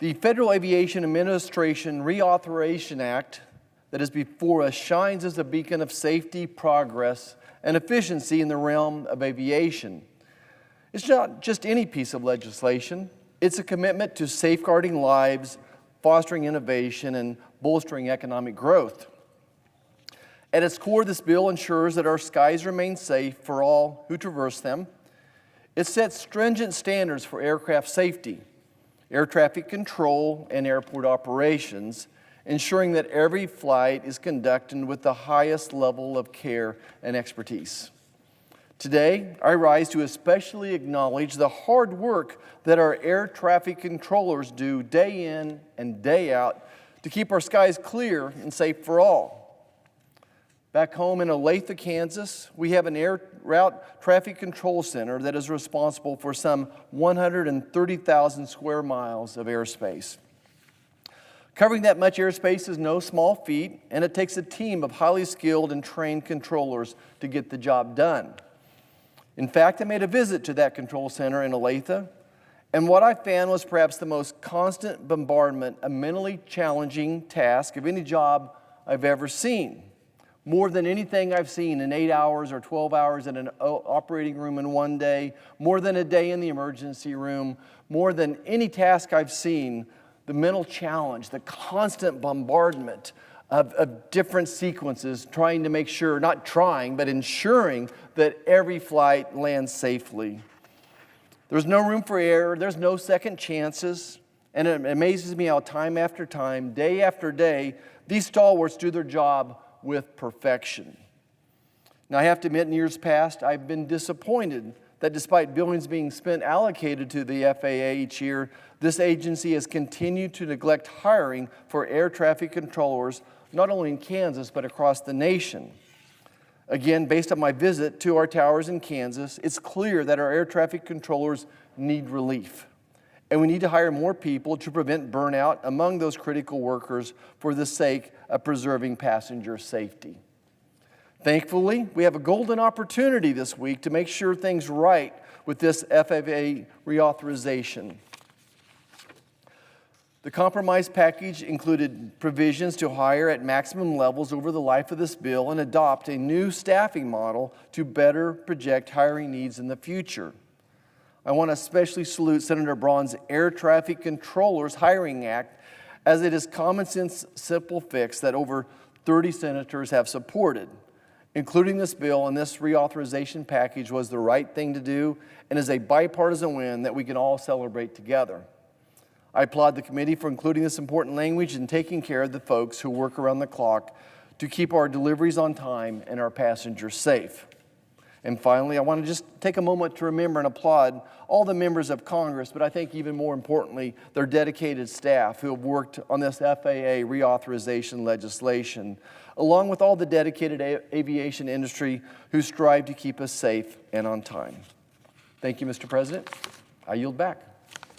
The Federal Aviation Administration Reauthorization Act that is before us shines as a beacon of safety, progress, and efficiency in the realm of aviation. It's not just any piece of legislation. It's a commitment to safeguarding lives, fostering innovation, and bolstering economic growth. At its core, this bill ensures that our skies remain safe for all who traverse them. It sets stringent standards for aircraft safety, air traffic control, and airport operations, ensuring that every flight is conducted with the highest level of care and expertise. Today, I rise to especially acknowledge the hard work that our air traffic controllers do day in and day out to keep our skies clear and safe for all. Back home in Olathe, Kansas, we have an air route traffic control center that is responsible for some 130,000 square miles of airspace. Covering that much airspace is no small feat, and it takes a team of highly skilled and trained controllers to get the job done. In fact, I made a visit to that control center in Olathe, and what I found was perhaps the most constant bombardment, a mentally challenging task of any job I've ever seen. More than anything I've seen in 8 hours or 12 hours in an operating room in one day, more than a day in the emergency room, more than any task I've seen, the mental challenge, the constant bombardment of different sequences, trying to make sure, not trying, but ensuring that every flight lands safely. There's no room for error, there's no second chances, and it amazes me how time after time, day after day, these stalwarts do their job with perfection. Now, I have to admit, in years past, I've been disappointed that despite billions being spent allocated to the FAA each year, this agency has continued to neglect hiring for air traffic controllers, not only in Kansas, but across the nation. Again, based on my visit to our towers in Kansas, it's clear that our air traffic controllers need relief. And we need to hire more people to prevent burnout among those critical workers for the sake of preserving passenger safety. Thankfully, we have a golden opportunity this week to make sure things right with this FAA reauthorization. The compromise package included provisions to hire at maximum levels over the life of this bill and adopt a new staffing model to better project hiring needs in the future. I want to especially salute Senator Braun's Air Traffic Controllers Hiring Act, as it is common sense, simple fix that over 30 senators have supported. Including this bill and this reauthorization package was the right thing to do and is a bipartisan win that we can all celebrate together. I applaud the committee for including this important language and taking care of the folks who work around the clock to keep our deliveries on time and our passengers safe. And finally, I want to just take a moment to remember and applaud all the members of Congress, but I think even more importantly, their dedicated staff who have worked on this FAA reauthorization legislation, along with all the dedicated aviation industry who strive to keep us safe and on time. Thank you, Mr. President. I yield back.